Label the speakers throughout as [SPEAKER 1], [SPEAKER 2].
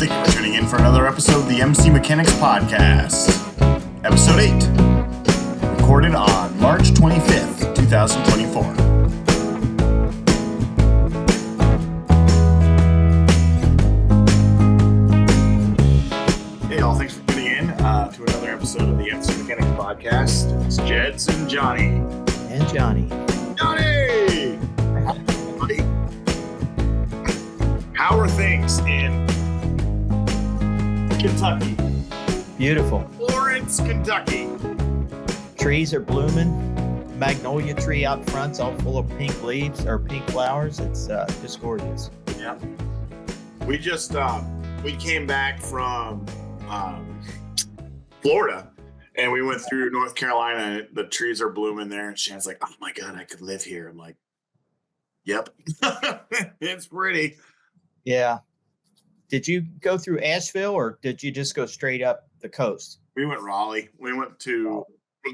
[SPEAKER 1] Thank you for tuning in for another episode of the MC Mechanics Podcast. Episode 8. Recorded on March 25th, 2024. Hey all, thanks for tuning in to another episode of the MC Mechanics Podcast. It's Jeds and Johnny.
[SPEAKER 2] And Johnny.
[SPEAKER 1] Johnny! Buddy. How are things in Kentucky?
[SPEAKER 2] Beautiful.
[SPEAKER 1] Florence, Kentucky.
[SPEAKER 2] Trees are blooming. Magnolia tree out front's all full of pink leaves or pink flowers. It's just gorgeous.
[SPEAKER 1] Yeah. We just we came back from Florida and we went through North Carolina and the trees are blooming there and Shan's like, oh my God, I could live here. I'm like, yep. It's pretty.
[SPEAKER 2] Yeah. Did you go through Asheville or did you just go straight up the coast?
[SPEAKER 1] We went Raleigh. We went to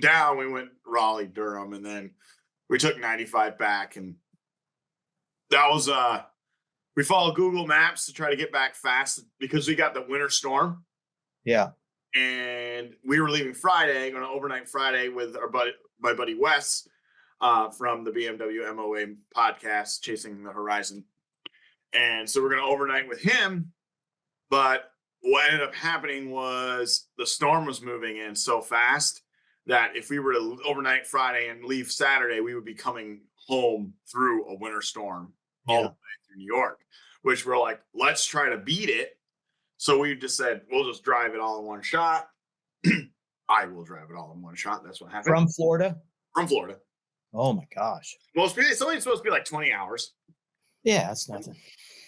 [SPEAKER 1] down. We went Raleigh, Durham, and then we took 95 back. And that was we followed Google Maps to try to get back fast because we got the winter storm.
[SPEAKER 2] Yeah.
[SPEAKER 1] And we were leaving Friday, going to overnight Friday with my buddy Wes from the BMW MOA podcast, Chasing the Horizon. And so we're going to overnight with him. But what ended up happening was the storm was moving in so fast that if we were to overnight Friday and leave Saturday, we would be coming home through a winter storm all the way through New York, which we're like, let's try to beat it. So we just said, we'll just drive it all in one shot. I will drive it all in one shot. That's what happened.
[SPEAKER 2] From Florida?
[SPEAKER 1] From Florida.
[SPEAKER 2] Oh my gosh.
[SPEAKER 1] Well, it's only supposed to be like 20 hours.
[SPEAKER 2] Yeah, that's nothing.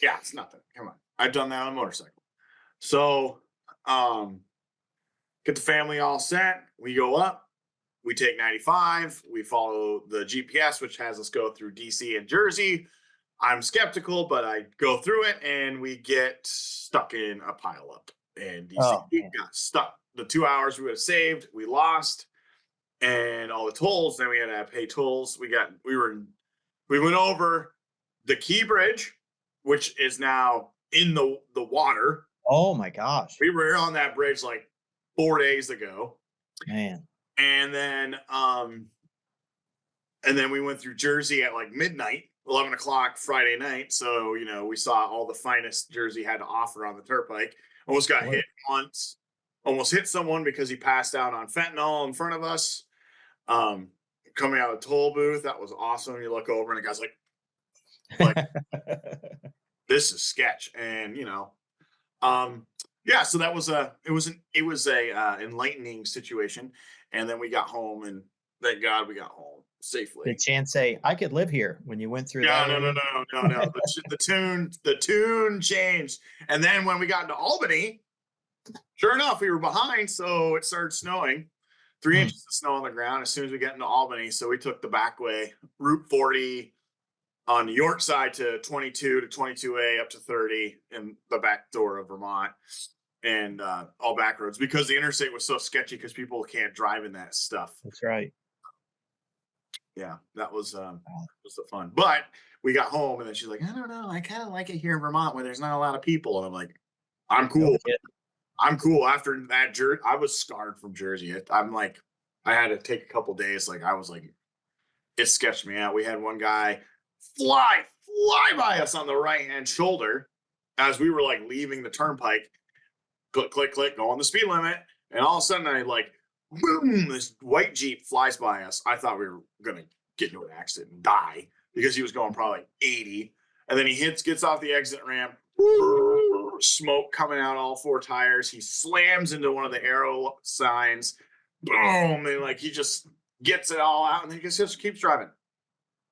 [SPEAKER 1] Yeah, it's nothing. Come on. I've done that on a motorcycle. So, get the family all set. We go up. We take 95. We follow the GPS, which has us go through DC and Jersey. I'm skeptical, but I go through it, and we get stuck in a pileup. And DC got stuck. The 2 hours we would have saved, we lost, and all the tolls. Then we had to pay tolls. We went over the Key Bridge, which is now in the water.
[SPEAKER 2] Oh my gosh.
[SPEAKER 1] We were on that bridge like 4 days ago.
[SPEAKER 2] Man.
[SPEAKER 1] And then we went through Jersey at like midnight, 11 o'clock Friday night. So, we saw all the finest Jersey had to offer on the turnpike. Almost got hit once. Almost hit someone because he passed out on fentanyl in front of us. Coming out of the toll booth, that was awesome. You look over and the guy's like this is sketch. And so that was it was a enlightening situation. And then we got home, and thank God we got home safely.
[SPEAKER 2] Did Chan say, I could live here when you went through
[SPEAKER 1] that?
[SPEAKER 2] No.
[SPEAKER 1] The tune changed. And then when we got into Albany, sure enough, we were behind, so it started snowing. 3 inches of snow on the ground as soon as we get into Albany. So we took the back way, Route 40 on New York side to 22 to 22A up to 30 in the back door of Vermont, and all back roads because the interstate was so sketchy because people can't drive in that stuff.
[SPEAKER 2] That's right.
[SPEAKER 1] Yeah, that was the fun. But we got home, and then she's like, I don't know, I kind of like it here in Vermont where there's not a lot of people. And I'm like, I'm cool. I'm cool. After that, I was scarred from Jersey. I'm like, I had to take a couple days. Like, I was like, it sketched me out. We had one guy fly by us on the right-hand shoulder as we were like leaving the turnpike. Click, click, click, go on the speed limit. And all of a sudden, boom, this white Jeep flies by us. I thought we were going to get into an accident and die because he was going probably 80. And then he gets off the exit ramp, smoke coming out all four tires. He slams into one of the arrow signs. Boom. And he just gets it all out, and then he just keeps driving.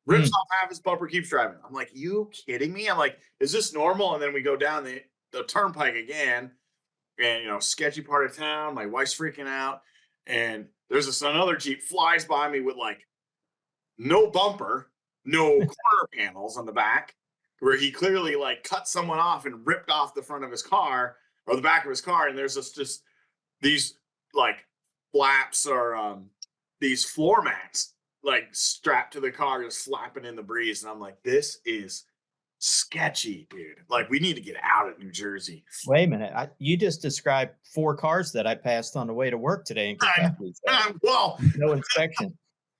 [SPEAKER 1] Rips off half his bumper, keeps driving. I'm like, you kidding me? I'm like, is this normal? And then we go down the turnpike again, and sketchy part of town. My wife's freaking out, and there's another Jeep flies by me with no bumper, no corner panels on the back, where he clearly cut someone off and ripped off the front of his car or the back of his car, and there's just these flaps or these floor mats strapped to the car, just flapping in the breeze. And I'm like, this is sketchy, dude. Like, we need to get out of New Jersey.
[SPEAKER 2] Wait a minute. You just described 4 cars that I passed on the way to work today in Kentucky. So
[SPEAKER 1] Well,
[SPEAKER 2] no inspection.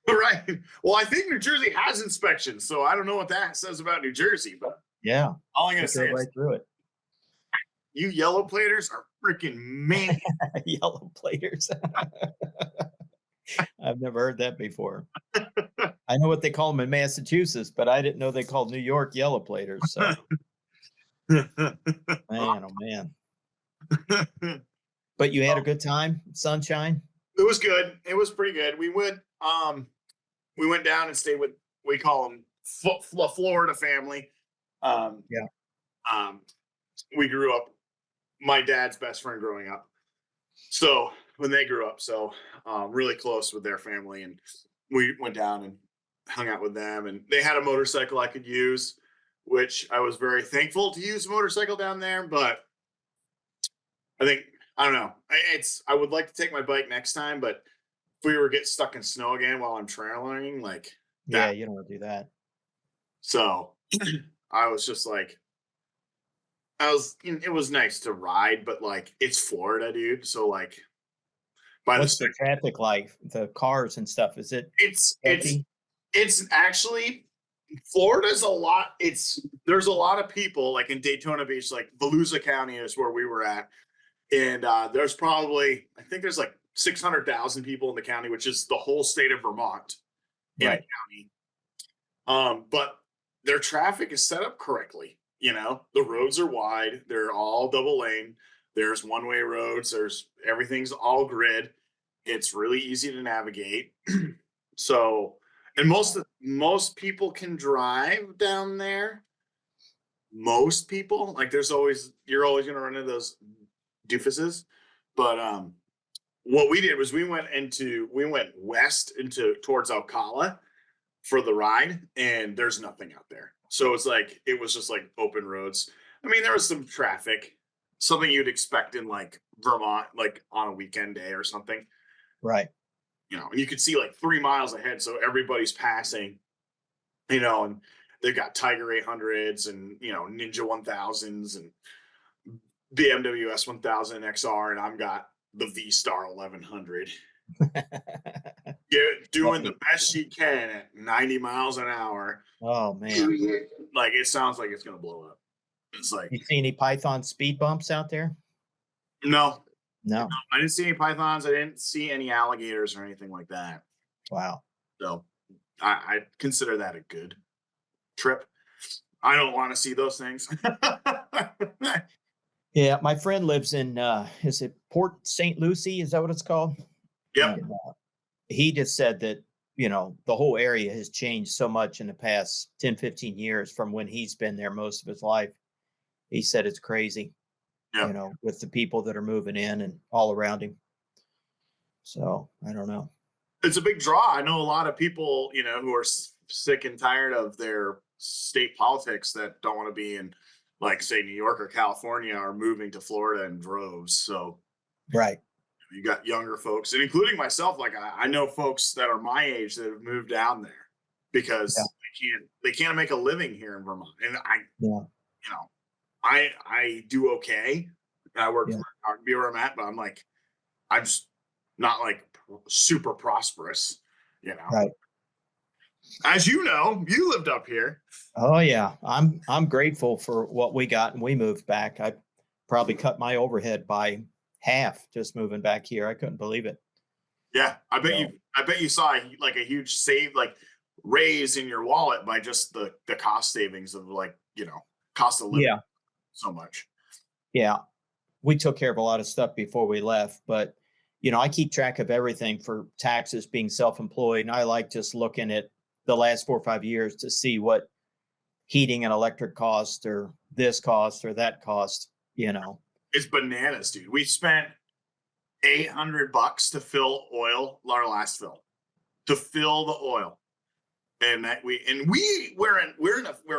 [SPEAKER 1] right. Well, I think New Jersey has inspections, so I don't know what that says about New Jersey, but
[SPEAKER 2] Yeah.
[SPEAKER 1] all I'm gonna
[SPEAKER 2] You
[SPEAKER 1] say
[SPEAKER 2] go
[SPEAKER 1] is
[SPEAKER 2] right through it.
[SPEAKER 1] you yellow platers are freaking mean.
[SPEAKER 2] Yellow platers. I've never heard that before. I know what they call them in Massachusetts, but I didn't know they called New York yellow platers. So, man, oh man. But you had a good time, sunshine.
[SPEAKER 1] It was good. It was pretty good. We went down and stayed with, we call them Florida family.
[SPEAKER 2] Yeah.
[SPEAKER 1] We grew up, my dad's best friend growing up. So when they grew up, so really close with their family, and we went down and hung out with them, and they had a motorcycle I could use, which I was very thankful to use a motorcycle down there. But I don't know. I would like to take my bike next time, but if we were get stuck in snow again while I'm trailing, like
[SPEAKER 2] Yeah,
[SPEAKER 1] that.
[SPEAKER 2] you don't want to do that.
[SPEAKER 1] So I was just like, it was nice to ride, but like it's Florida, dude. So like,
[SPEAKER 2] What's the traffic like? The cars and stuff? Is it?
[SPEAKER 1] It's actually, Florida's a lot. There's a lot of people like in Daytona Beach, like Volusia County is where we were at. And there's probably, I think there's like 600,000 people in the county, which is the whole state of Vermont in a county. But their traffic is set up correctly. You know, the roads are wide. They're all double lane. There's one-way roads. Everything's all grid. It's really easy to navigate. So, and most people can drive down there. Most people, like you're always going to run into those doofuses. But what we did was we went west towards Alcala for the ride, and there's nothing out there. So it was just like open roads. I mean, there was some traffic, something you'd expect in like Vermont, like on a weekend day or something.
[SPEAKER 2] Right.
[SPEAKER 1] You know, and you could see like 3 miles ahead, so everybody's passing, you know, and they've got Tiger 800s and, you know, Ninja 1000s and BMW S1000 XR, and I've got the V-Star 1100. Doing the best she can at 90 miles an hour.
[SPEAKER 2] Oh man.
[SPEAKER 1] Like, it sounds like it's going to blow up. It's like,
[SPEAKER 2] you see any Python speed bumps out there?
[SPEAKER 1] No.
[SPEAKER 2] I
[SPEAKER 1] didn't see any pythons. I didn't see any alligators or anything like that.
[SPEAKER 2] Wow.
[SPEAKER 1] So I consider that a good trip. I don't want to see those things.
[SPEAKER 2] Yeah, my friend lives in is it Port St. Lucie? Is that what it's called?
[SPEAKER 1] Yep.
[SPEAKER 2] And, he just said that, you know, the whole area has changed so much in the past 10, 15 years from when he's been there most of his life. He said it's crazy, you know, with the people that are moving in and all around him. So I don't know.
[SPEAKER 1] It's a big draw. I know a lot of people, you know, who are sick and tired of their state politics that don't want to be in, like, say, New York or California, are moving to Florida in droves. So,
[SPEAKER 2] right.
[SPEAKER 1] You got younger folks, and including myself. Like, I know folks that are my age that have moved down there because they can't make a living here in Vermont. And you know, I do okay. I work hard to be where I'm at, but I'm just not like super prosperous, you know.
[SPEAKER 2] Right.
[SPEAKER 1] As you know, you lived up here.
[SPEAKER 2] Oh yeah, I'm grateful for what we got, and we moved back. I probably cut my overhead by half just moving back here. I couldn't believe it.
[SPEAKER 1] Yeah, I bet you saw like a huge raise in your wallet by just the cost savings of, like, you know, cost of living so much.
[SPEAKER 2] Yeah, we took care of a lot of stuff before we left, but you know, I keep track of everything for taxes, being self-employed, and I like just looking at the last 4 or 5 years to see what heating and electric cost or this cost or that cost, you know.
[SPEAKER 1] It's bananas, dude. We spent $800 to fill oil, our last fill, to fill the oil. And we're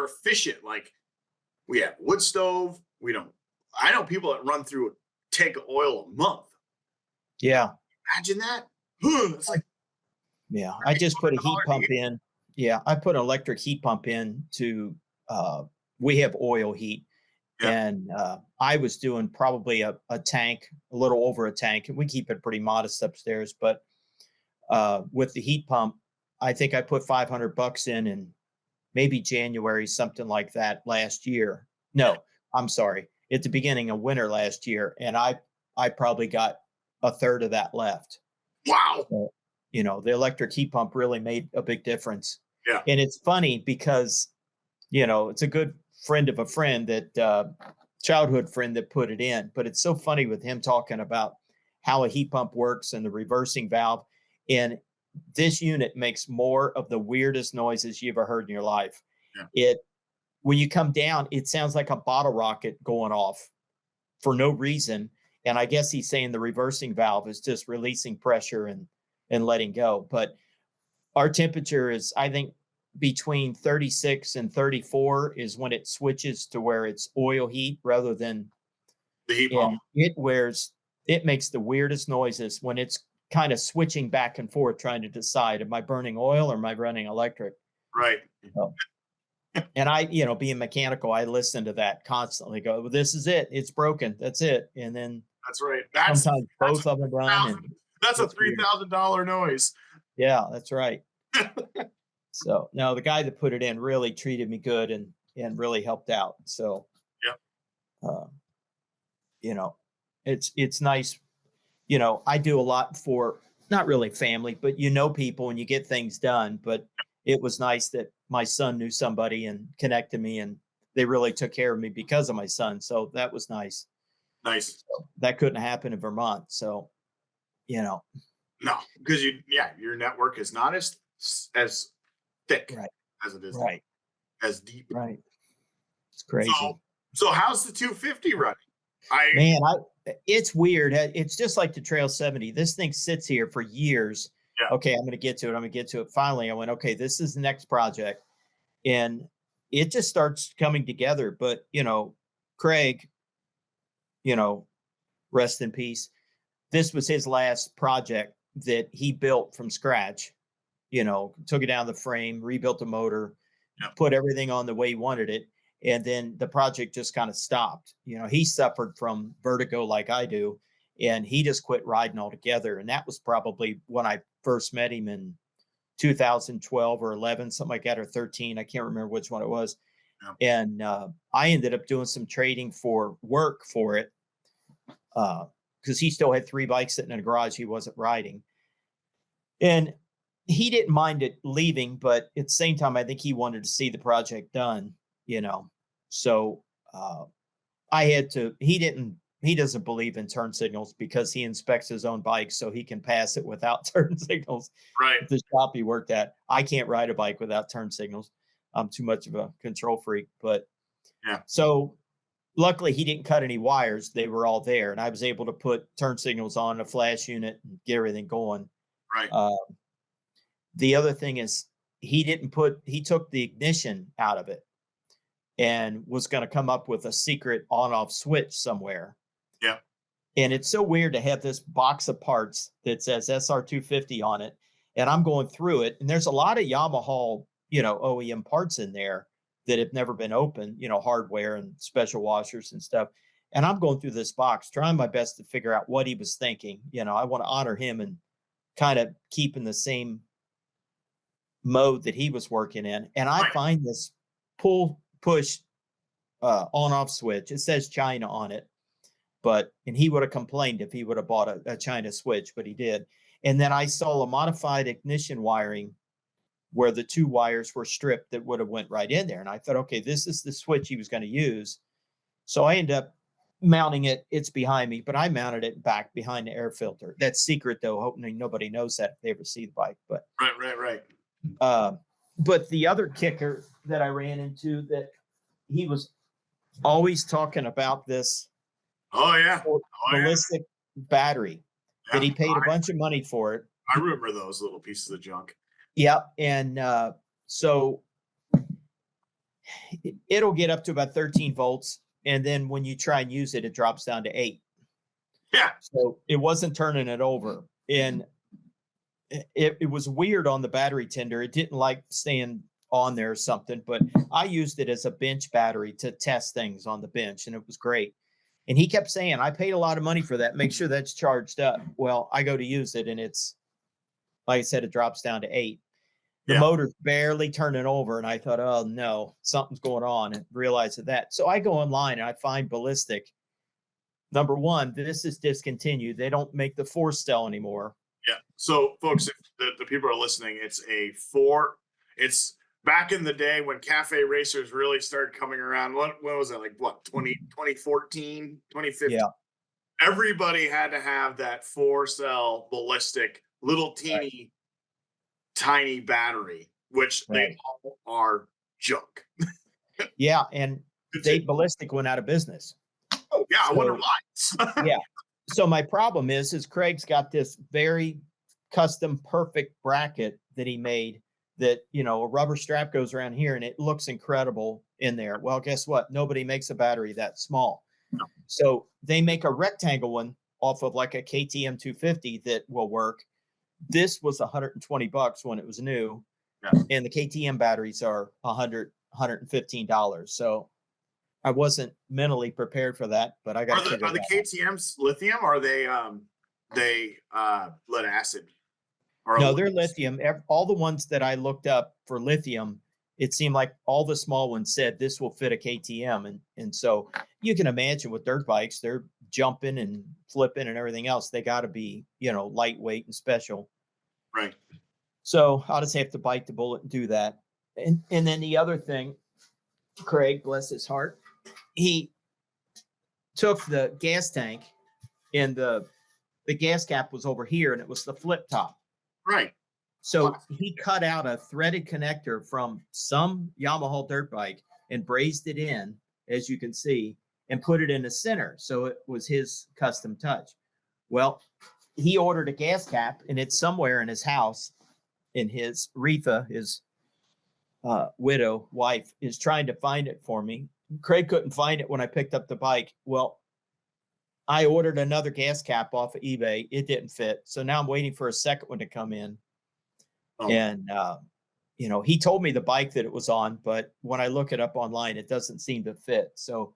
[SPEAKER 1] efficient. Like, we have wood stove. I know people that run through a tank of oil a month.
[SPEAKER 2] Yeah.
[SPEAKER 1] Imagine that. It's like,
[SPEAKER 2] yeah, I just put a heat pump in. Yeah, I put an electric heat pump in to we have oil heat.
[SPEAKER 1] Yeah.
[SPEAKER 2] And I was doing probably a tank, a little over a tank, and we keep it pretty modest upstairs. But with the heat pump, I think I put $500 in maybe January, something like that last year. No, I'm sorry, at the beginning of winter last year, and I probably got a third of that left.
[SPEAKER 1] Wow.
[SPEAKER 2] So, you know, the electric heat pump really made a big difference.
[SPEAKER 1] Yeah.
[SPEAKER 2] And it's funny because, you know, it's a good friend of a friend that childhood friend that put it in, but it's so funny with him talking about how a heat pump works and the reversing valve. And this unit makes more of the weirdest noises you ever heard in your life.
[SPEAKER 1] Yeah.
[SPEAKER 2] It, when you come down, it sounds like a bottle rocket going off for no reason. And I guess he's saying the reversing valve is just releasing pressure and letting go. But our temperature is, I think, between 36 and 34 is when it switches to where it's oil heat rather than
[SPEAKER 1] the heat pump.
[SPEAKER 2] It makes the weirdest noises when it's kind of switching back and forth, trying to decide, am I burning oil or am I running electric?
[SPEAKER 1] Right.
[SPEAKER 2] So, and I, you know, being mechanical, I listen to that constantly. Go, well, this is it. It's broken. That's it. And then
[SPEAKER 1] that's right.
[SPEAKER 2] Sometimes both of them run.
[SPEAKER 1] That's a $3,000 noise.
[SPEAKER 2] Yeah, that's right. So no, the guy that put it in really treated me good and really helped out. So
[SPEAKER 1] yeah,
[SPEAKER 2] you know, it's nice. You know, I do a lot for not really family, but you know people and you get things done. But it was nice that my son knew somebody and connected me, and they really took care of me because of my son. So that was nice.
[SPEAKER 1] Nice.
[SPEAKER 2] So that couldn't happen in Vermont. So, you know,
[SPEAKER 1] no, because your network is not as thick as it is as deep.
[SPEAKER 2] Right. It's crazy.
[SPEAKER 1] So how's the 250 running?
[SPEAKER 2] It's weird. It's just like the Trail 70. This thing sits here for years.
[SPEAKER 1] Yeah.
[SPEAKER 2] Okay, I'm going to get to it. Finally, I went, okay, this is the next project. And it just starts coming together. But, you know, Craig, you know, rest in peace. This was his last project that he built from scratch. You know, took it down the frame, rebuilt the motor, put everything on the way he wanted it. And then the project just kind of stopped. You know, he suffered from vertigo like I do, and he just quit riding altogether. And that was probably when I first met him in 2012 or 11, something like that, or 13. I can't remember which one it was. Yeah. And I ended up doing some trading for work for it because he still had 3 bikes sitting in a garage he wasn't riding. And he didn't mind it leaving, but at the same time, I think he wanted to see the project done, you know. So I had to, he doesn't believe in turn signals because he inspects his own bike so he can pass it without turn signals.
[SPEAKER 1] Right.
[SPEAKER 2] The shop he worked at, I can't ride a bike without turn signals. I'm too much of a control freak. But so luckily he didn't cut any wires. They were all there. And I was able to put turn signals on a flash unit and get everything going.
[SPEAKER 1] Right.
[SPEAKER 2] The other thing is he took the ignition out of it and was going to come up with a secret on-off switch somewhere.
[SPEAKER 1] Yeah.
[SPEAKER 2] And it's so weird to have this box of parts that says SR250 on it. And I'm going through it, and there's a lot of Yamaha, you know, OEM parts in there that have never been opened, you know, hardware and special washers and stuff. And I'm going through this box, trying my best to figure out what he was thinking. You know, I want to honor him and kind of keep in the same mode that he was working in. And I find this push on-off switch. It says China on it, and he would have complained if he would have bought a China switch, but he did. And then I saw a modified ignition wiring where the 2 wires were stripped that would have went right in there. And I thought, okay, this is the switch he was going to use. So I ended up mounting it. It's behind me, but I mounted it back behind the air filter. That's secret though. Hoping nobody knows that if they ever see the bike. But
[SPEAKER 1] right.
[SPEAKER 2] But the other kicker that I ran into that he was always talking about this ballistic battery that he paid a bunch of money for it.
[SPEAKER 1] I remember those little pieces of junk.
[SPEAKER 2] Yep. And so it'll get up to about 13 volts. And then when you try and use it, it drops down to 8.
[SPEAKER 1] Yeah.
[SPEAKER 2] So it wasn't turning it over. And it was weird on the battery tender. It didn't like staying on there or something, but I used it as a bench battery to test things on the bench, and it was great. And he kept saying, I paid a lot of money for that. Make sure that's charged up. Well, I go to use it, and it's, like I said, it drops down to 8. The motor's barely turning over, and I thought, oh no, something's going on, and realized that. So I go online and I find Ballistic. Number one, this is discontinued. They don't make the 4-cell anymore.
[SPEAKER 1] Yeah. So, folks, if the people are listening, it's back in the day when cafe racers really started coming around. What was that, like, what, 2014, 2015?
[SPEAKER 2] Yeah.
[SPEAKER 1] Everybody had to have that 4-cell Ballistic, little teeny, tiny battery, which they all are junk.
[SPEAKER 2] Yeah, and Ballistic went out of business.
[SPEAKER 1] Oh, yeah, I wonder why.
[SPEAKER 2] Yeah. So my problem is Craig's got this very custom perfect bracket that he made that, you know, a rubber strap goes around here and it looks incredible in there. Well, guess what? Nobody makes a battery that small.
[SPEAKER 1] No.
[SPEAKER 2] So they make a rectangle one off of like a KTM 250 that will work. This was $120 when it was new.
[SPEAKER 1] Yeah.
[SPEAKER 2] And the KTM batteries are $115. So I wasn't mentally prepared for that, but I got to figure it out.
[SPEAKER 1] Are the KTMs lithium? Or are they lead acid?
[SPEAKER 2] No, they're lithium. All the ones that I looked up for lithium, it seemed like all the small ones said this will fit a KTM. And so you can imagine with dirt bikes, they're jumping and flipping and everything else. They got to be, you know, lightweight and special.
[SPEAKER 1] Right.
[SPEAKER 2] So I'll just have to bite the bullet and do that. And then the other thing, Craig, bless his heart, he took the gas tank and the gas cap was over here and it was the flip top.
[SPEAKER 1] Right.
[SPEAKER 2] So he cut out a threaded connector from some Yamaha dirt bike and brazed it in, as you can see, and put it in the center. So it was his custom touch. Well, he ordered a gas cap and it's somewhere in his house, in his Retha, his widow wife, is trying to find it for me. Craig couldn't find it when I picked up the bike. Well, I ordered another gas cap off of eBay. It didn't fit. So now I'm waiting for a second one to come in. Oh. And, you know, he told me the bike that it was on, but when I look it up online, it doesn't seem to fit. So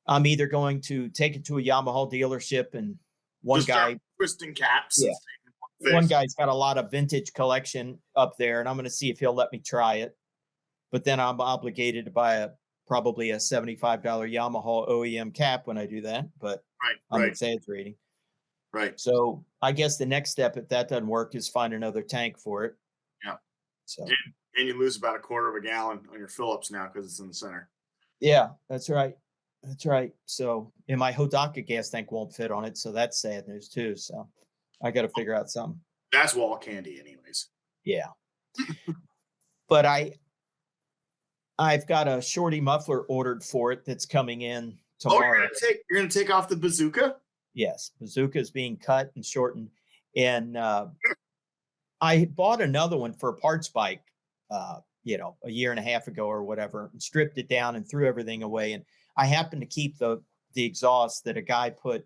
[SPEAKER 2] I'm either going to take it to a Yamaha dealership and one guy
[SPEAKER 1] twisting caps.
[SPEAKER 2] Yeah. One guy's got a lot of vintage collection up there, and I'm going to see if he'll let me try it. But then I'm obligated to buy probably a $75 Yamaha OEM cap when I do that. But I'm exaggerating.
[SPEAKER 1] Right.
[SPEAKER 2] So I guess the next step, if that doesn't work, is find another tank for it.
[SPEAKER 1] Yeah.
[SPEAKER 2] So
[SPEAKER 1] and you lose about a quarter of a gallon on your Phillips now because it's in the center.
[SPEAKER 2] Yeah, that's right. That's right. So, and my Hodaka gas tank won't fit on it, so that's sad news too. So I got to figure out something.
[SPEAKER 1] That's wall candy, anyways.
[SPEAKER 2] Yeah. But I've got a shorty muffler ordered for it that's coming in tomorrow.
[SPEAKER 1] Oh, you're gonna take off the bazooka?
[SPEAKER 2] Yes, bazooka is being cut and shortened, and I bought another one for a parts bike, you know, a year and a half ago or whatever, and stripped it down and threw everything away. And I happened to keep the exhaust that a guy put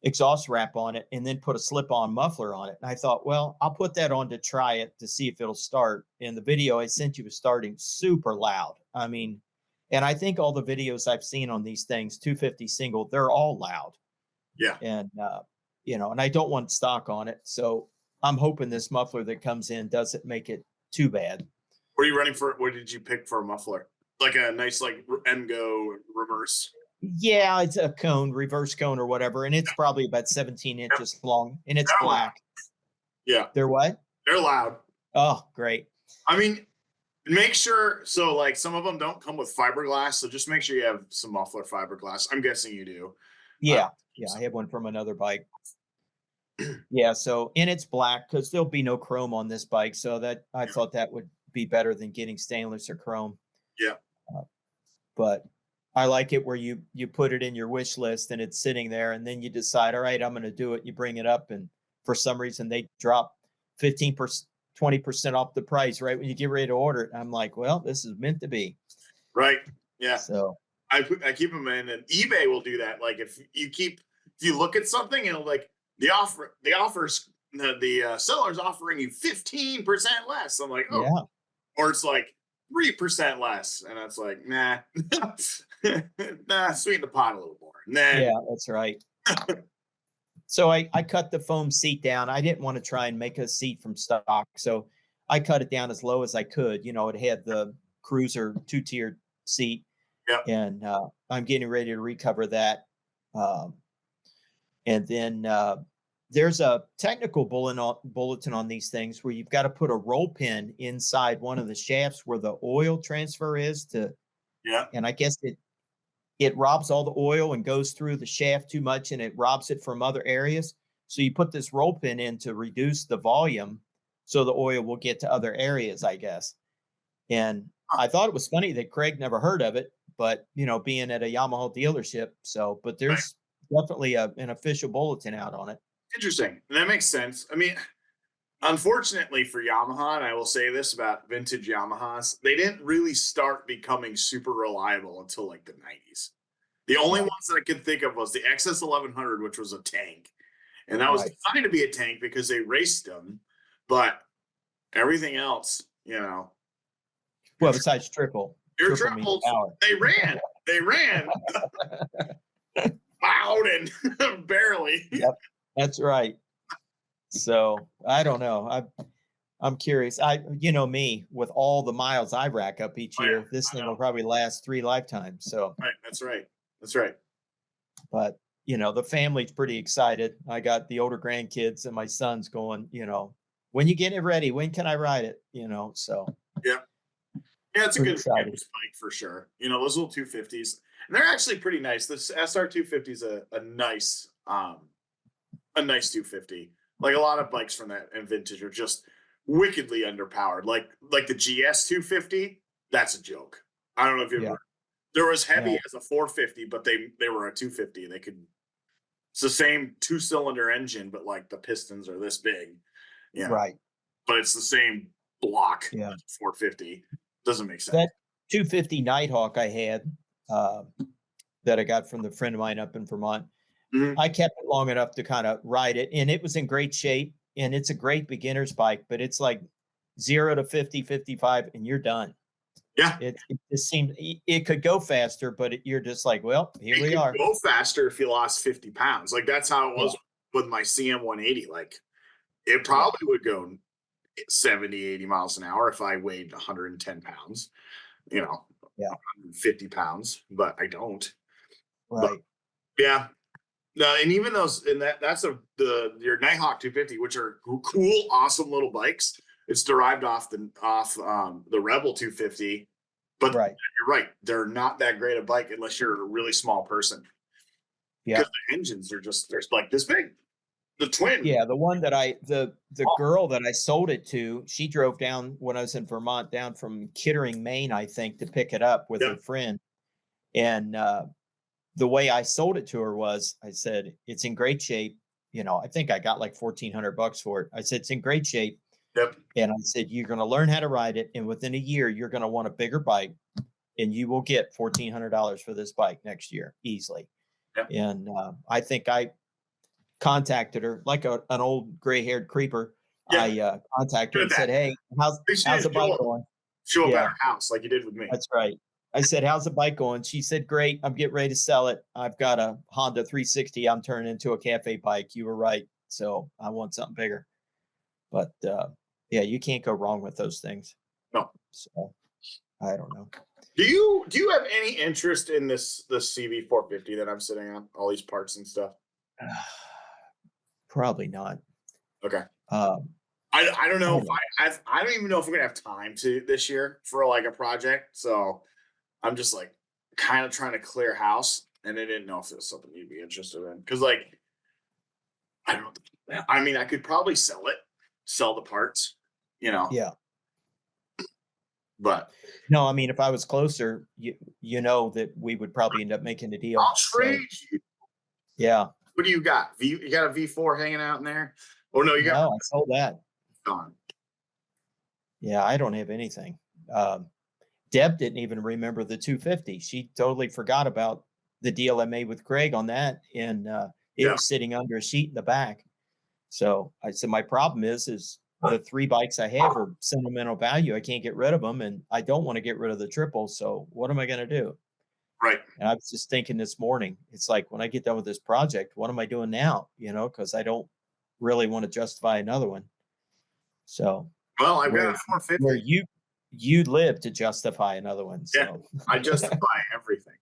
[SPEAKER 2] exhaust wrap on it and then put a slip-on muffler on it. And I thought, well, I'll put that on to try it to see if it'll start. And the video I sent you was starting super loud. I mean, and I think all the videos I've seen on these things, 250 single, they're all loud.
[SPEAKER 1] Yeah.
[SPEAKER 2] And, you know, and I don't want stock on it. So I'm hoping this muffler that comes in doesn't make it too bad.
[SPEAKER 1] What are you running for? What did you pick for a muffler? Like a nice, like MGO reverse?
[SPEAKER 2] Yeah, it's a cone, reverse cone or whatever. And it's probably about 17 inches long and it's black.
[SPEAKER 1] Yeah.
[SPEAKER 2] They're what?
[SPEAKER 1] They're loud.
[SPEAKER 2] Oh, great.
[SPEAKER 1] I mean, make sure. So like some of them don't come with fiberglass. So just make sure you have some muffler fiberglass. I'm guessing you do.
[SPEAKER 2] Yeah. Yeah. I have one from another bike. Yeah. So, and it's black because there'll be no chrome on this bike. So that I thought that would be better than getting stainless or chrome.
[SPEAKER 1] Yeah.
[SPEAKER 2] But I like it where you put it in your wish list and it's sitting there and then you decide, all right, I'm going to do it. You bring it up and for some reason they drop 15%, 20% off the price right when you get ready to order it. I'm like, well, this is meant to be.
[SPEAKER 1] Right. Yeah.
[SPEAKER 2] So
[SPEAKER 1] I keep them in, and eBay will do that. Like if you look at something and like the seller's offering you 15% less. I'm like, oh, or it's like 3% less, and it's like, nah, nah, sweeten the pot a little more. And then,
[SPEAKER 2] Yeah, that's right. So I cut the foam seat down. I didn't want to try and make a seat from stock, so I cut it down as low as I could. It had the cruiser 2-tiered seat,
[SPEAKER 1] yeah,
[SPEAKER 2] and I'm getting ready to recover that. Um, and then there's a technical bulletin on these things where you've got to put a roll pin inside one of the shafts where the oil transfer is
[SPEAKER 1] yeah.
[SPEAKER 2] and I guess it robs all the oil and goes through the shaft too much and it robs it from other areas. So you put this roll pin in to reduce the volume so the oil will get to other areas, I guess. And I thought it was funny that Craig never heard of it, but being at a Yamaha dealership. But
[SPEAKER 1] Right.
[SPEAKER 2] there's definitely an official bulletin out on it.
[SPEAKER 1] Interesting. That makes sense. I mean, unfortunately for Yamaha, and I will say this about vintage Yamahas, they didn't really start becoming super reliable until like the 90s. The only
[SPEAKER 2] Right.
[SPEAKER 1] ones that I could think of was the XS 1100, which was a tank. And that was
[SPEAKER 2] Right.
[SPEAKER 1] designed to be a tank because they raced them. But everything else,
[SPEAKER 2] Well, besides triple
[SPEAKER 1] your
[SPEAKER 2] means
[SPEAKER 1] triples,
[SPEAKER 2] power.
[SPEAKER 1] they ran loud and barely.
[SPEAKER 2] Yep, that's right. So I don't know. I'm curious. Me with all the miles I rack up each
[SPEAKER 1] Oh, yeah,
[SPEAKER 2] year, this
[SPEAKER 1] I
[SPEAKER 2] thing
[SPEAKER 1] know.
[SPEAKER 2] will probably last 3 lifetimes. So,
[SPEAKER 1] Right, that's right. That's right.
[SPEAKER 2] but the family's pretty excited. I got the older grandkids and my son's going, when you get it ready, when can I ride it? So
[SPEAKER 1] Yeah. Yeah, it's a
[SPEAKER 2] pretty
[SPEAKER 1] good
[SPEAKER 2] excited.
[SPEAKER 1] bike for sure. Those little 250s, and they're actually pretty nice. This SR250 is a nice 250. Like a lot of bikes from that and vintage are just wickedly underpowered. Like the GS 250, that's a joke. I don't know if you
[SPEAKER 2] Yeah.
[SPEAKER 1] ever. There was heavy
[SPEAKER 2] Yeah.
[SPEAKER 1] as a 450, but they were a 250. They could. It's the same 2-cylinder engine, but like the pistons are this big.
[SPEAKER 2] Right.
[SPEAKER 1] But it's the same block
[SPEAKER 2] Yeah.
[SPEAKER 1] as 450. Doesn't make sense.
[SPEAKER 2] That 250 Nighthawk I had that I got from the friend of mine up in Vermont.
[SPEAKER 1] Mhm.
[SPEAKER 2] I kept it long enough to kind of ride it, and it was in great shape. And it's a great beginner's bike, but it's like 0 to 50, 55, and you're done.
[SPEAKER 1] Yeah.
[SPEAKER 2] It just seemed it could go faster, but you're just like, well, here we
[SPEAKER 1] It
[SPEAKER 2] are.
[SPEAKER 1] could go faster if you lost 50 pounds. Like that's how it
[SPEAKER 2] Yeah.
[SPEAKER 1] was with my CM 180. Like it
[SPEAKER 2] Yeah.
[SPEAKER 1] probably would go 70, 80 miles an hour if I weighed 110 pounds,
[SPEAKER 2] Yeah.
[SPEAKER 1] 50 pounds, but I don't. But
[SPEAKER 2] Right.
[SPEAKER 1] yeah. No, and even those, and that's your Nighthawk 250, which are cool, awesome little bikes. It's derived off the Rebel 250, but
[SPEAKER 2] Right.
[SPEAKER 1] you're right, they're not that great a bike unless you're a really small person.
[SPEAKER 2] Yeah.
[SPEAKER 1] Because the engines are they're like this big. The twin.
[SPEAKER 2] Yeah. The one that the girl that I sold it to, she drove down when I was in Vermont, down from Kittering, Maine, I think, to pick it up with her friend. And the way I sold it to her was I said, it's in great shape. I think I got like $1,400 for it. I said, it's in great shape.
[SPEAKER 1] Yep.
[SPEAKER 2] And I said, you're going to learn how to ride it. And within a year, you're going to want a bigger bike and you will get $1,400 for this bike next year easily.
[SPEAKER 1] Yep.
[SPEAKER 2] And I think I contacted her like an old gray haired creeper.
[SPEAKER 1] Yeah.
[SPEAKER 2] I contacted her and said, hey, how's the bike going?
[SPEAKER 1] Show up at our house like you did with me.
[SPEAKER 2] That's right. I said, how's the bike going? She said, great. I'm getting ready to sell it. I've got a Honda 360. I'm turning into a cafe bike. You were right. So I want something bigger. But yeah, you can't go wrong with those things.
[SPEAKER 1] No.
[SPEAKER 2] So I don't know.
[SPEAKER 1] Do you have any interest in this CV 450 that I'm sitting on? All these parts and stuff?
[SPEAKER 2] Probably not.
[SPEAKER 1] Okay.
[SPEAKER 2] I
[SPEAKER 1] don't know if I don't even know if we're gonna have time to this year for like a project. So I'm just like kind of trying to clear house, and I didn't know if it was something you'd be interested in. Because like I don't. I mean, I could probably sell the parts.
[SPEAKER 2] Yeah.
[SPEAKER 1] But
[SPEAKER 2] no, I mean, if I was closer, you know that we would probably end up making a deal.
[SPEAKER 1] I'll trade you.
[SPEAKER 2] Yeah.
[SPEAKER 1] What do you got? You got a V4 hanging out in there? Oh no, you got.
[SPEAKER 2] No, I sold that.
[SPEAKER 1] Gone.
[SPEAKER 2] Yeah, I don't have anything. Deb didn't even remember the 250. She totally forgot about the deal I made with Craig on that, and it was sitting under a sheet in the back. So I said, my problem is the 3 bikes I have are sentimental value. I can't get rid of them, and I don't want to get rid of the triple. So what am I going to do?
[SPEAKER 1] Right.
[SPEAKER 2] And I was just thinking this morning, it's like when I get done with this project, what am I doing now? Because I don't really want to justify another one. So
[SPEAKER 1] Well, I've got
[SPEAKER 2] where
[SPEAKER 1] a
[SPEAKER 2] where
[SPEAKER 1] 450.
[SPEAKER 2] you live to justify another one.
[SPEAKER 1] Yeah,
[SPEAKER 2] So
[SPEAKER 1] I justify everything.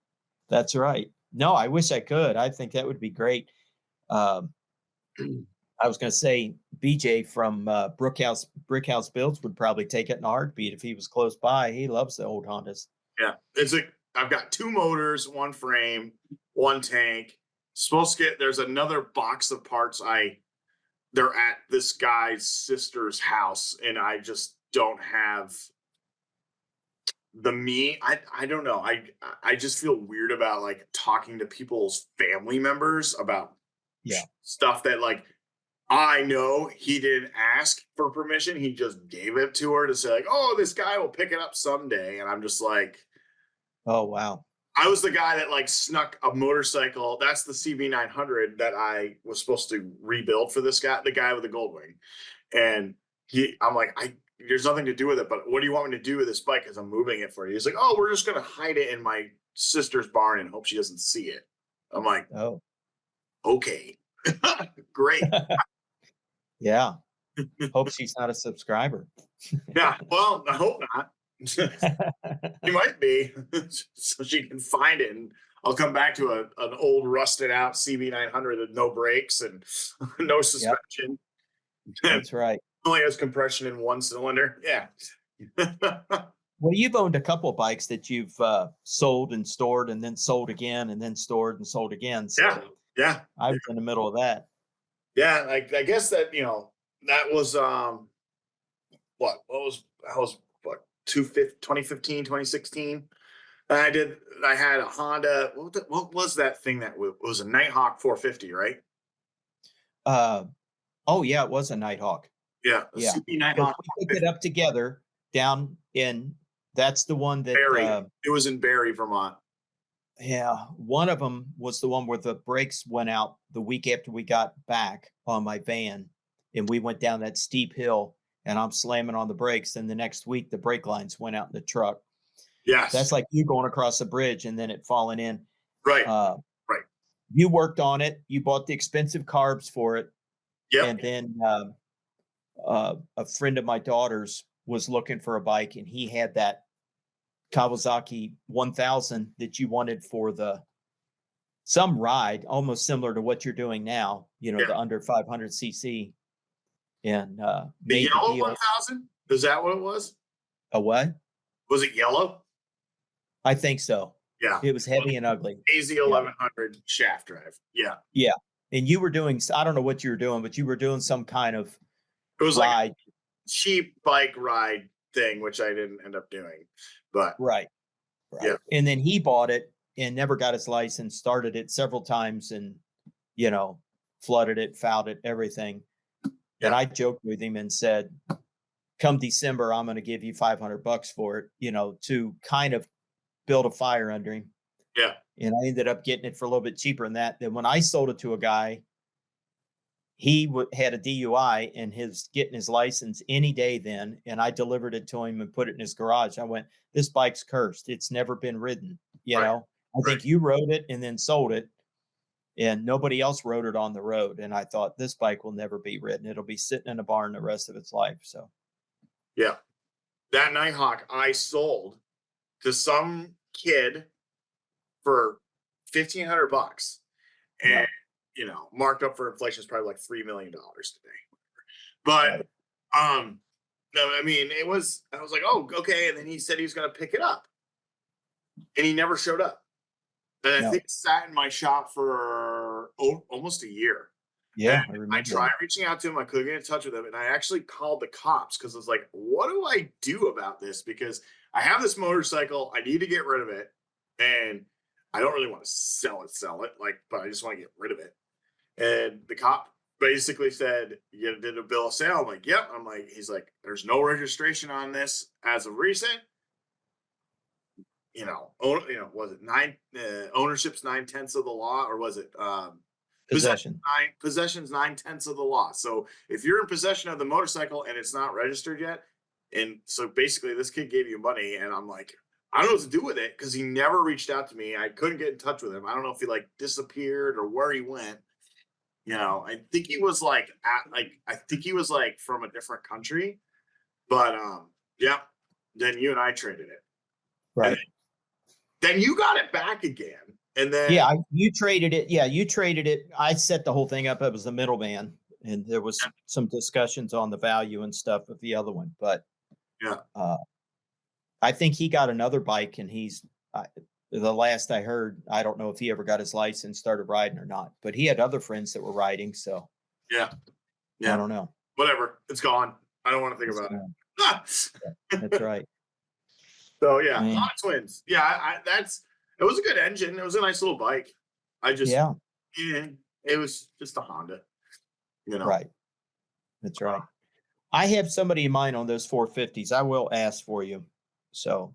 [SPEAKER 2] that's right. No, I wish I could. I think that would be great. Um, I was going to say BJ from Brickhouse Builds would probably take it in a heartbeat if he was close by. He loves the old Hondas.
[SPEAKER 1] Yeah, I've got 2 motors, 1 frame, 1 tank. Supposed to get there's another box of parts. They're at this guy's sister's house, and I just don't have I don't know. I just feel weird about like talking to people's family members about
[SPEAKER 2] Yeah.
[SPEAKER 1] stuff that like I know he didn't ask for permission. He just gave it to her to say like, "Oh, this guy will pick it up someday." And I'm just like,
[SPEAKER 2] Oh, wow.
[SPEAKER 1] I was the guy that like snuck a motorcycle. That's the CB900 that I was supposed to rebuild for this guy, the guy with the gold wing. And I'm like, there's nothing to do with it, but what do you want me to do with this bike? Because I'm moving it for you. He's like, oh, we're just gonna hide it in my sister's barn and hope she doesn't see it. I'm like,
[SPEAKER 2] Oh,
[SPEAKER 1] okay, great.
[SPEAKER 2] yeah. Hope she's not a subscriber.
[SPEAKER 1] Yeah, well, I hope not. She might be, so she can find it, and I'll come back to an old rusted out CB900 with no brakes and no
[SPEAKER 2] Yep,
[SPEAKER 1] suspension.
[SPEAKER 2] that's right.
[SPEAKER 1] Only has compression in 1 cylinder. Yeah.
[SPEAKER 2] Well, you've owned a couple of bikes that you've sold and stored and then sold again and then stored and sold again.
[SPEAKER 1] Yeah.
[SPEAKER 2] So
[SPEAKER 1] Yeah.
[SPEAKER 2] I was in the middle of that.
[SPEAKER 1] Yeah. I guess that, that was, I was what, 2015, 2016. I had a Honda. What was that thing that was a Nighthawk 450, right?
[SPEAKER 2] Uh, oh, yeah, it was a Nighthawk.
[SPEAKER 1] Yeah. A
[SPEAKER 2] Yeah.
[SPEAKER 1] CP
[SPEAKER 2] Because
[SPEAKER 1] Nighthawk
[SPEAKER 2] we picked it
[SPEAKER 1] 450.
[SPEAKER 2] up together down in, that's the one that,
[SPEAKER 1] Barry. It was in Barry, Vermont.
[SPEAKER 2] yeah, one of them was the one where the brakes went out the week after we got back on my van. And we went down that steep hill and I'm slamming on the brakes. And the next week, the brake lines went out in the truck.
[SPEAKER 1] Yes.
[SPEAKER 2] That's like you going across the bridge and then it falling in.
[SPEAKER 1] Right.
[SPEAKER 2] Uh,
[SPEAKER 1] Right.
[SPEAKER 2] you worked on it. You bought the expensive carbs for it.
[SPEAKER 1] Yep.
[SPEAKER 2] And then a friend of my daughter's was looking for a bike and he had that Kawasaki 1000 that you wanted for some ride, almost similar to what you're doing now,
[SPEAKER 1] Yeah.
[SPEAKER 2] the under 500 cc, and
[SPEAKER 1] The
[SPEAKER 2] made the
[SPEAKER 1] yellow
[SPEAKER 2] deal.
[SPEAKER 1] 1000? Is that what it was?
[SPEAKER 2] A what?
[SPEAKER 1] Was it yellow?
[SPEAKER 2] I think so.
[SPEAKER 1] Yeah.
[SPEAKER 2] It was heavy and ugly.
[SPEAKER 1] AZ 1100 shaft drive. Yeah.
[SPEAKER 2] Yeah. And you were doing, I don't know what you were doing, but you were doing some kind of
[SPEAKER 1] It was like
[SPEAKER 2] ride.
[SPEAKER 1] a cheap bike ride thing, which I didn't end up doing. But
[SPEAKER 2] Right.
[SPEAKER 1] yeah.
[SPEAKER 2] And then he bought it and never got his license, started it several times and, flooded it, fouled it, everything.
[SPEAKER 1] Yeah.
[SPEAKER 2] And I joked with him and said, come December, I'm going to give you $500 for it, to kind of build a fire under him.
[SPEAKER 1] Yeah.
[SPEAKER 2] And I ended up getting it for a little bit cheaper than that. Then when I sold it to a guy, he had a DUI and his getting his license any day then. And I delivered it to him and put it in his garage. I went, this bike's cursed. It's never been ridden. I think you rode it and then sold it and nobody else rode it on the road. And I thought this bike will never be ridden. It'll be sitting in a barn the rest of its life. So,
[SPEAKER 1] Yeah. That Nighthawk I sold to some kid for $1,500 and marked up for inflation is probably like $3 million today. But no, I mean I was like, oh, okay. And then he said he was gonna pick it up. And he never showed up. And I think it sat in my shop for almost a year.
[SPEAKER 2] Yeah,
[SPEAKER 1] and
[SPEAKER 2] I remember.
[SPEAKER 1] I tried reaching out to him. I couldn't get in touch with him. And I actually called the cops because I was like, what do I do about this? Because I have this motorcycle. I need to get rid of it. And I don't really want to sell it, but I just want to get rid of it. And the cop basically said, you did a bill of sale. I'm like, yep. I'm like, he's like, there's no registration on this as of recent. Was it ownership's 9/10 of the law, or was it
[SPEAKER 2] Possession.
[SPEAKER 1] Possession's 9/10 of the law. So if you're in possession of the motorcycle and it's not registered yet, and so basically this kid gave you money, and I'm like, I don't know what to do with it because he never reached out to me. I couldn't get in touch with him. I don't know if he like disappeared or where he went. I think he was like I think he was like from a different country. But yeah, then you and I traded it.
[SPEAKER 2] Right.
[SPEAKER 1] Then you got it back again. And then
[SPEAKER 2] you traded it. Yeah, you traded it. I set the whole thing up. I was the middleman, and there was some discussions on the value and stuff of the other one. But I think he got another bike, and the last I heard, I don't know if he ever got his license, started riding or not. But he had other friends that were riding, so
[SPEAKER 1] yeah,
[SPEAKER 2] I don't know.
[SPEAKER 1] Whatever, it's gone. I don't want to think about it.
[SPEAKER 2] That's right.
[SPEAKER 1] So yeah, Honda Twins. Yeah, it was a good engine. It was a nice little bike. It was just a Honda.
[SPEAKER 2] Right. That's right. I have somebody in mind on those 450s. I will ask for you. So.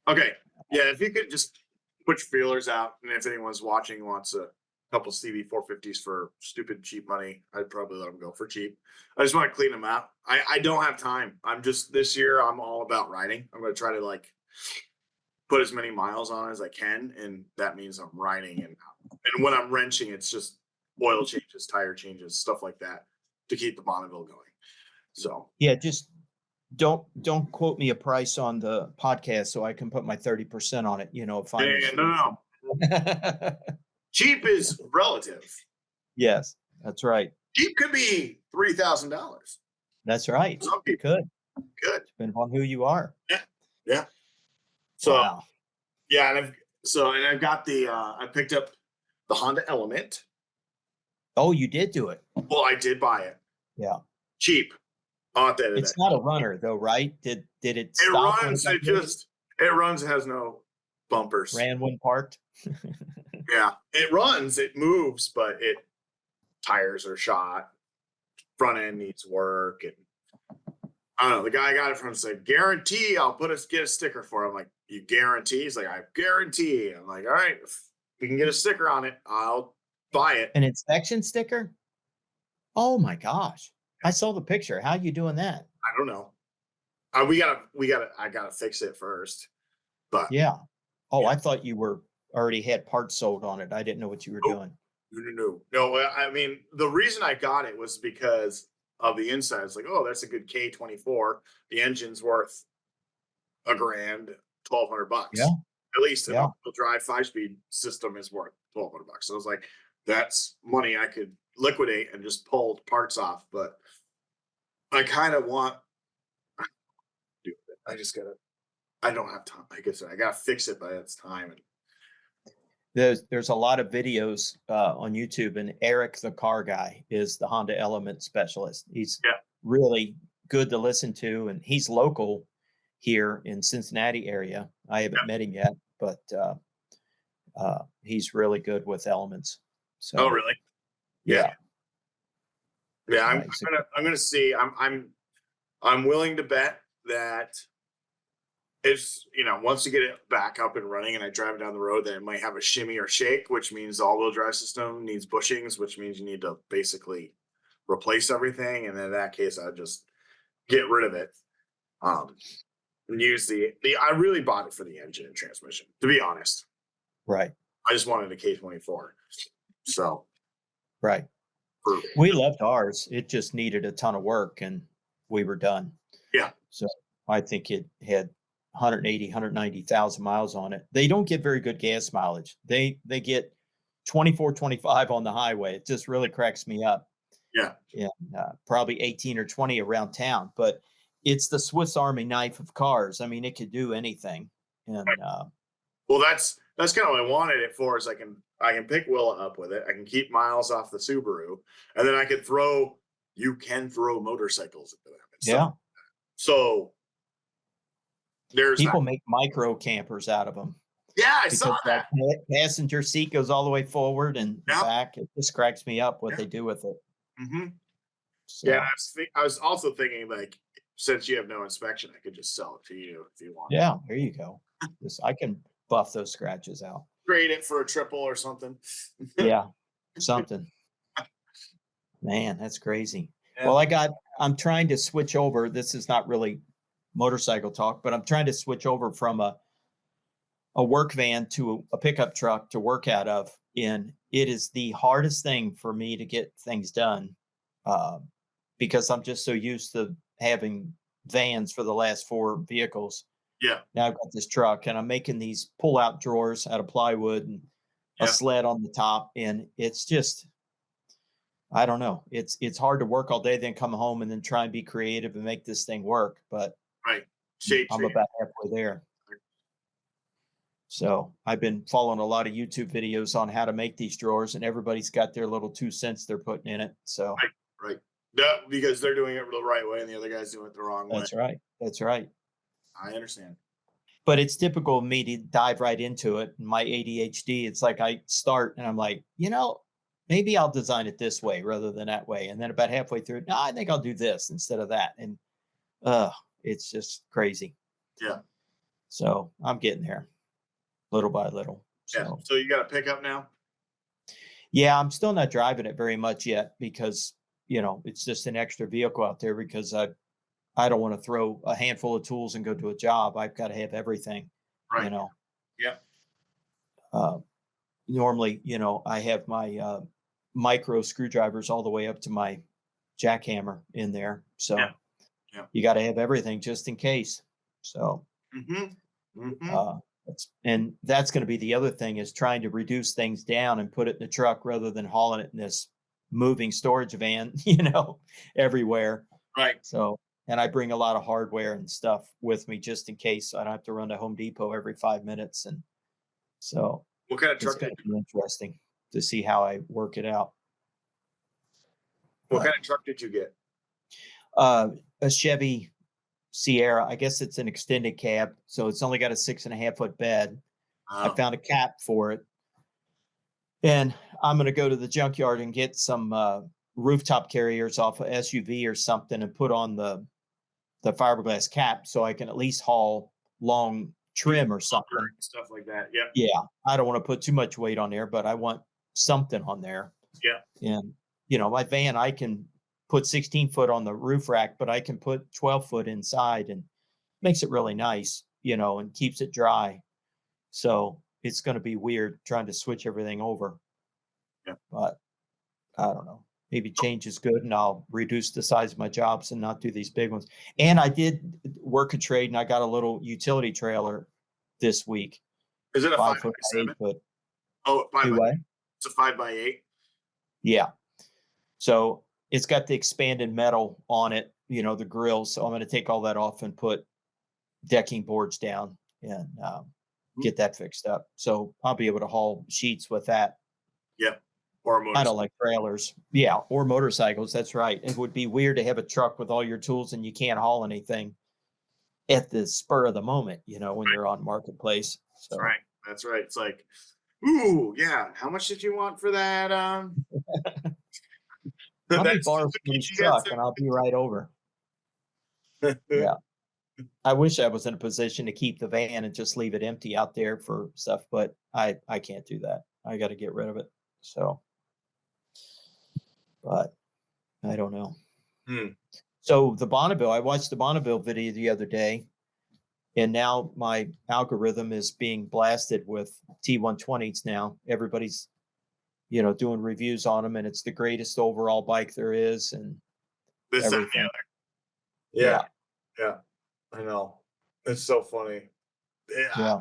[SPEAKER 1] Okay. Yeah, if you could just put your feelers out, and if anyone's watching wants a couple CV 450s for stupid cheap money, I'd probably let them go for cheap. I just want to clean them out. I don't have time. This year I'm all about riding. I'm going to try to like put as many miles on as I can, and that means I'm riding, and when I'm wrenching, it's just oil changes, tire changes, stuff like that to keep the Bonneville going. So
[SPEAKER 2] yeah, just don't quote me a price on the podcast so I can put my 30% on it.
[SPEAKER 1] No. Cheap is relative.
[SPEAKER 2] Yes, that's right.
[SPEAKER 1] Cheap could be $3,000.
[SPEAKER 2] That's right.
[SPEAKER 1] Some people could.
[SPEAKER 2] Depending on who you are.
[SPEAKER 1] Yeah. So
[SPEAKER 2] wow.
[SPEAKER 1] Yeah, and I've got I picked up the Honda Element.
[SPEAKER 2] Oh, you did do it.
[SPEAKER 1] Well, I did buy it.
[SPEAKER 2] Yeah.
[SPEAKER 1] Cheap.
[SPEAKER 2] It's not a runner though, right? Did it
[SPEAKER 1] It
[SPEAKER 2] stop?
[SPEAKER 1] runs. It runs. It has no bumpers.
[SPEAKER 2] Ran when parked.
[SPEAKER 1] Yeah, it runs. It moves, but tires are shot. Front end needs work, and I don't know. The guy I got it from said, "Guarantee I'll get a sticker for it." I'm like, "You guarantee?" He's like, "I guarantee." I'm like, "All right, if we can get a sticker on it, I'll buy it."
[SPEAKER 2] An inspection sticker? Oh my gosh. I saw the picture. How are you doing that?
[SPEAKER 1] I don't know. I gotta fix it first. But
[SPEAKER 2] yeah. Oh, yeah. I thought you already had parts sold on it. I didn't know what you were doing.
[SPEAKER 1] No. I mean, the reason I got it was because of the inside. It's like, oh, that's a good K24. The engine's worth $1,000, $1,200.
[SPEAKER 2] Yeah.
[SPEAKER 1] At least an all-wheel drive 5-speed system is worth $1,200. So I was like, that's money I could liquidate and just pull parts off. But I kind of want to do it. I don't have time. Like I said, I gotta fix it by its time.
[SPEAKER 2] There's a lot of videos on YouTube, and Eric, the car guy, is the Honda Element specialist. He's really good to listen to, and he's local here in Cincinnati area. I haven't met him yet, but he's really good with elements. So.
[SPEAKER 1] Oh, really? Yeah.
[SPEAKER 2] Yeah.
[SPEAKER 1] I'm gonna see. I'm willing to bet that it's, once you get it back up and running and I drive it down the road, then it might have a shimmy or shake, which means the all-wheel drive system needs bushings, which means you need to basically replace everything. And in that case, I'd just get rid of it. And use I really bought it for the engine and transmission, to be honest.
[SPEAKER 2] Right.
[SPEAKER 1] I just wanted a K24. So.
[SPEAKER 2] Right. We loved ours. It just needed a ton of work and we were done.
[SPEAKER 1] Yeah.
[SPEAKER 2] So I think it had 180, 190,000 miles on it. They don't get very good gas mileage. They get 24, 25 on the highway. It just really cracks me up.
[SPEAKER 1] Yeah.
[SPEAKER 2] And probably 18 or 20 around town, but it's the Swiss Army knife of cars. I mean, it could do anything. And
[SPEAKER 1] well, that's kind of what I wanted it for, is I can pick Willa up with it. I can keep miles off the Subaru, and then you can throw motorcycles into them.
[SPEAKER 2] Yeah.
[SPEAKER 1] So there's
[SPEAKER 2] people make micro campers out of them.
[SPEAKER 1] Yeah, I saw that.
[SPEAKER 2] Passenger seat goes all the way forward and back. It just cracks me up what they do with it.
[SPEAKER 1] Mm-hmm. So. Yeah, I was also thinking, like, since you have no inspection, I could just sell it to you if you want.
[SPEAKER 2] Yeah, there you go. I can buff those scratches out.
[SPEAKER 1] Trade it for a triple or something.
[SPEAKER 2] Yeah, something. Man, that's crazy.
[SPEAKER 1] Yeah.
[SPEAKER 2] Well, I'm trying to switch over. This is not really motorcycle talk, but I'm trying to switch over from a work van to a pickup truck to work out of. And it is the hardest thing for me to get things done, uh, because I'm just so used to having vans for the last 4 vehicles.
[SPEAKER 1] Yeah.
[SPEAKER 2] Now I've got this truck and I'm making these pull out drawers out of plywood and a
[SPEAKER 1] Yeah.
[SPEAKER 2] sled on the top. And it's just, I don't know. It's hard to work all day, then come home and then try and be creative and make this thing work. But
[SPEAKER 1] Right. Shade
[SPEAKER 2] I'm
[SPEAKER 1] tree.
[SPEAKER 2] about halfway there. So I've been following a lot of YouTube videos on how to make these drawers, and everybody's got their little 2 cents they're putting in it. So
[SPEAKER 1] Right. Right. Yeah, because they're doing it the right way and the other guy's doing it the wrong way.
[SPEAKER 2] that's right. That's right.
[SPEAKER 1] I understand.
[SPEAKER 2] But it's typical of me to dive right into it. My ADHD, it's like I start and I'm like, maybe I'll design it this way rather than that way. And then about halfway through, no, I think I'll do this instead of that. And it's just crazy.
[SPEAKER 1] Yeah.
[SPEAKER 2] So I'm getting there little by little.
[SPEAKER 1] Yeah.
[SPEAKER 2] So
[SPEAKER 1] So you got a pickup now?
[SPEAKER 2] yeah, I'm still not driving it very much yet because, it's just an extra vehicle out there because I don't want to throw a handful of tools and go to a job. I've got to have everything, you
[SPEAKER 1] Right.
[SPEAKER 2] know.
[SPEAKER 1] Yeah.
[SPEAKER 2] Uh, Normally, I have my micro screwdrivers all the way up to my jackhammer in there. So
[SPEAKER 1] Yeah. Yeah.
[SPEAKER 2] you got to have everything just in case. So
[SPEAKER 1] Mm-hmm. Mm-hmm.
[SPEAKER 2] that's going to be the other thing is trying to reduce things down and put it in the truck rather than hauling it in this moving storage van, everywhere.
[SPEAKER 1] Right.
[SPEAKER 2] So, and I bring a lot of hardware and stuff with me just in case I don't have to run to Home Depot every 5 minutes. And so
[SPEAKER 1] What kind of
[SPEAKER 2] it's
[SPEAKER 1] truck
[SPEAKER 2] going
[SPEAKER 1] did
[SPEAKER 2] to be interesting to see how I work it out.
[SPEAKER 1] what
[SPEAKER 2] But
[SPEAKER 1] kind of truck did you get?
[SPEAKER 2] a Chevy Sierra, I guess it's an extended cab. So it's only got a 6.5 foot bed. I
[SPEAKER 1] Oh,
[SPEAKER 2] found a cap for it. And I'm going to go to the junkyard and get some rooftop carriers off a SUV or something and put on the fiberglass cap so I can at least haul long trim or something.
[SPEAKER 1] stuff like that. Yeah.
[SPEAKER 2] Yeah, I don't want to put too much weight on there, but I want something on there.
[SPEAKER 1] Yeah.
[SPEAKER 2] And my van, I can put 16 foot on the roof rack, but I can put 12 foot inside and makes it really nice, and keeps it dry. So it's going to be weird trying to switch everything over.
[SPEAKER 1] Yeah.
[SPEAKER 2] But I don't know. Maybe change is good and I'll reduce the size of my jobs and not do these big ones. And I did work a trade and I got a little utility trailer this week.
[SPEAKER 1] Is it a
[SPEAKER 2] 5 foot by
[SPEAKER 1] 5x7?
[SPEAKER 2] 8 foot.
[SPEAKER 1] Oh,
[SPEAKER 2] Do what?
[SPEAKER 1] it's a 5x8.
[SPEAKER 2] Yeah. So it's got the expanded metal on it, the grills. So I'm going to take all that off and put decking boards down and get that fixed up. So I'll be able to haul sheets with that.
[SPEAKER 1] Yeah. Or a
[SPEAKER 2] I
[SPEAKER 1] motorcycle.
[SPEAKER 2] don't like trailers. Yeah, or motorcycles. That's right. It would be weird to have a truck with all your tools and you can't haul anything at the spur of the moment, when you're on marketplace. So
[SPEAKER 1] That's right. That's right. It's like, ooh, yeah. How much did you want for that?
[SPEAKER 2] let me
[SPEAKER 1] That's
[SPEAKER 2] borrow somebody's truck and I'll be right over. Yeah. I wish I was in a position to keep the van and just leave it empty out there for stuff, but I can't do that. I got to get rid of it. So, but I don't know. So the Bonneville, I watched the Bonneville video the other day, and now my algorithm is being blasted with T120s now. Everybody's, doing reviews on them, and it's the greatest overall bike there is, and
[SPEAKER 1] This and the
[SPEAKER 2] everything.
[SPEAKER 1] other. Yeah. Yeah. I know. It's so funny.
[SPEAKER 2] Yeah.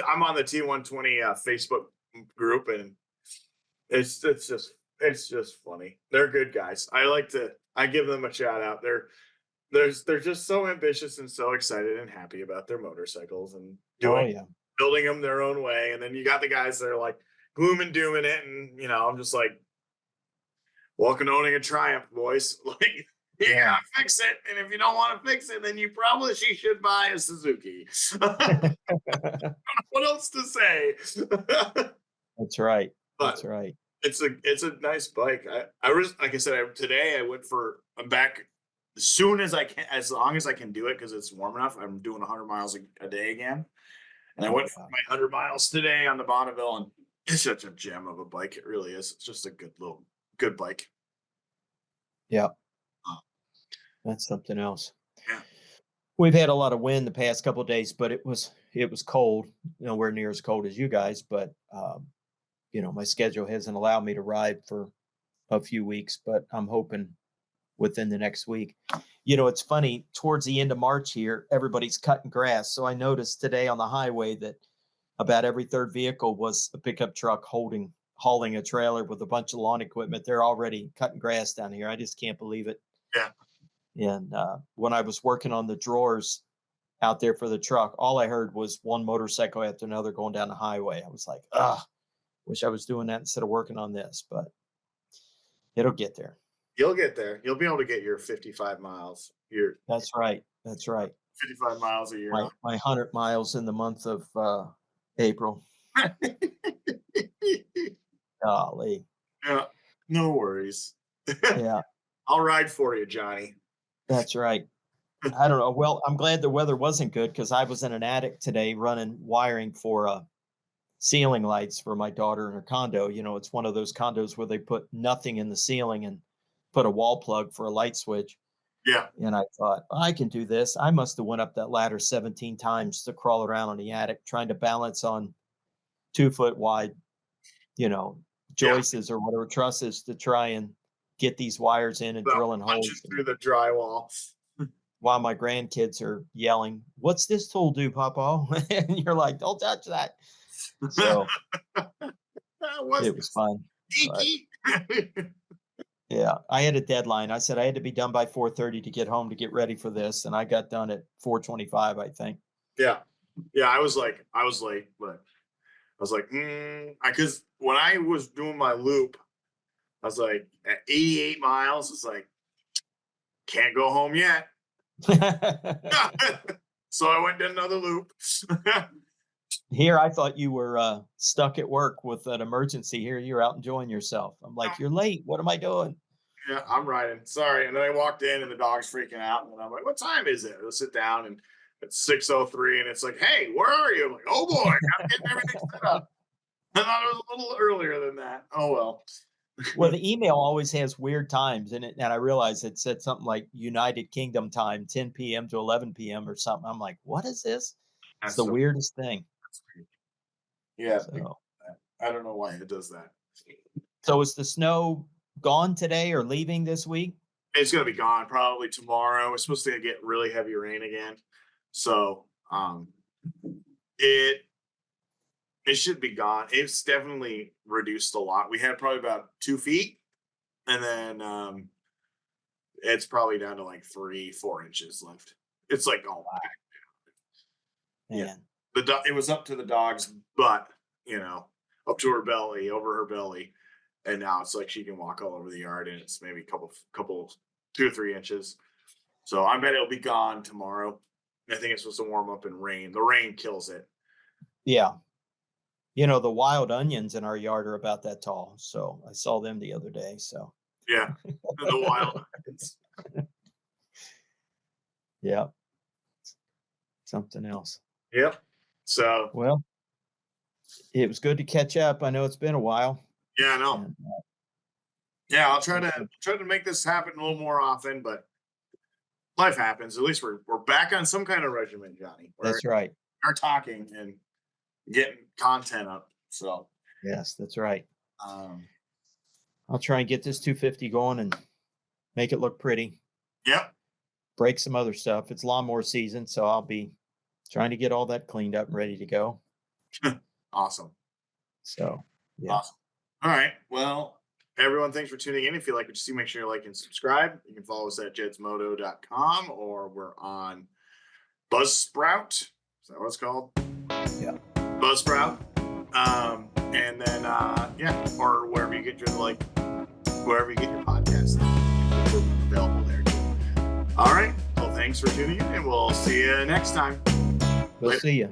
[SPEAKER 1] I'm on the T120 Facebook group, and it's just funny. They're good guys. I give them a shout out. They're just so ambitious and so excited and happy about their motorcycles and
[SPEAKER 2] Oh yeah.
[SPEAKER 1] building them their own way. And then you got the guys that are like gloom and dooming it, and I'm just like, welcome to owning a Triumph, boys. Like, you gotta fix it, and if you don't want to fix it, then you probably should buy a Suzuki. What else to say?
[SPEAKER 2] That's right.
[SPEAKER 1] But
[SPEAKER 2] That's right.
[SPEAKER 1] it's a nice bike. I was, like I said, today I'm back as soon as I can, as long as I can do it because it's warm enough. I'm doing 100 miles a day again, and I went for my 100 miles today on the Bonneville, and it's such a gem of a bike. It really is. It's just a good bike.
[SPEAKER 2] Yeah.
[SPEAKER 1] Uh,
[SPEAKER 2] That's something else.
[SPEAKER 1] yeah.
[SPEAKER 2] We've had a lot of wind the past couple of days, but it was cold, nowhere near as cold as you guys. But my schedule hasn't allowed me to ride for a few weeks, but I'm hoping within the next week. It's funny, towards the end of March here, everybody's cutting grass. So I noticed today on the highway that about every third vehicle was a pickup truck hauling a trailer with a bunch of lawn equipment. They're already cutting grass down here. I just can't believe it.
[SPEAKER 1] Yeah.
[SPEAKER 2] And when I was working on the drawers out there for the truck, all I heard was one motorcycle after another going down the highway. I was like, wish I was doing that instead of working on this, but it'll get there.
[SPEAKER 1] You'll get there. You'll be able to get your 55 miles.
[SPEAKER 2] That's right. That's right.
[SPEAKER 1] 55 miles a year.
[SPEAKER 2] My 100 miles in the month of April. Golly.
[SPEAKER 1] Yeah. No worries.
[SPEAKER 2] Yeah.
[SPEAKER 1] I'll ride for you, Johnny.
[SPEAKER 2] That's right. I don't know. Well, I'm glad the weather wasn't good because I was in an attic today running wiring for ceiling lights for my daughter in her condo. It's one of those condos where they put nothing in the ceiling and put a wall plug for a light switch.
[SPEAKER 1] Yeah.
[SPEAKER 2] And I thought, I can do this. I must have went up that ladder 17 times to crawl around on the attic, trying to balance on 2-foot wide, joists or whatever trusses to try and get these wires in and drilling holes
[SPEAKER 1] through the drywall.
[SPEAKER 2] While my grandkids are yelling, "What's this tool do, Papa?" And you're like, "Don't touch that." So it was fun. Yeah, I had a deadline. I said I had to be done by 4:30 to get home to get ready for this, and I got done at 4:25, I think.
[SPEAKER 1] Yeah. I was late, but I was like, because when I was doing my loop, I was like, at 88 miles, it's like, can't go home yet. So I went to another loop.
[SPEAKER 2] Here, I thought you were stuck at work with an emergency. Here, you're out enjoying yourself. I'm like, you're late. What am I doing?
[SPEAKER 1] Yeah, I'm riding. Sorry. And then I walked in and the dog's freaking out. And I'm like, what time is it? I'll sit down and it's 6:03 and it's like, hey, where are you? I'm like, oh boy, I'm getting everything set up. I thought it was a little earlier than that. Oh, well.
[SPEAKER 2] Well, the email always has weird times in it. And I realized it said something like United Kingdom time, 10 p.m. to 11 p.m. or something. I'm like, what is this? It's the weirdest thing.
[SPEAKER 1] Yeah. So, I don't know why it does that.
[SPEAKER 2] So is the snow gone today or leaving this week?
[SPEAKER 1] It's going to be gone probably tomorrow. It's supposed to get really heavy rain again. So it should be gone. It's definitely reduced a lot. We had probably about 2 feet, and then it's probably down to like 3-4 inches left. It's like all back. Yeah. It was up to the dog's butt, up to her belly, over her belly. And now it's like she can walk all over the yard, and it's maybe a couple 2 or 3 inches. So I bet it'll be gone tomorrow. I think it's supposed to warm up and rain. The rain kills it.
[SPEAKER 2] Yeah. The wild onions in our yard are about that tall. So I saw them the other day. So
[SPEAKER 1] yeah, the wild onions.
[SPEAKER 2] Yeah. Something else.
[SPEAKER 1] Yep. So
[SPEAKER 2] well, it was good to catch up. I know it's been a while.
[SPEAKER 1] Yeah, I know. And, I'll try to make this happen a little more often, but life happens. At least we're back on some kind of regimen, Johnny.
[SPEAKER 2] That's right.
[SPEAKER 1] We're talking and getting content up. So
[SPEAKER 2] yes, that's right. I'll try and get this 250 going and make it look pretty.
[SPEAKER 1] Yep.
[SPEAKER 2] Break some other stuff. It's lawnmower season, so I'll be trying to get all that cleaned up and ready to go.
[SPEAKER 1] Awesome.
[SPEAKER 2] So yeah.
[SPEAKER 1] Awesome. All right. Well, everyone, thanks for tuning in. If you like what you see, make sure you like and subscribe. You can follow us at jedsmoto.com, or we're on Buzzsprout. Is that what it's called?
[SPEAKER 2] Yeah.
[SPEAKER 1] Buzzsprout. And then, or wherever you get your podcast. We're available there too. All right. Well, thanks for tuning in, and we'll see you next time.
[SPEAKER 2] We'll see you.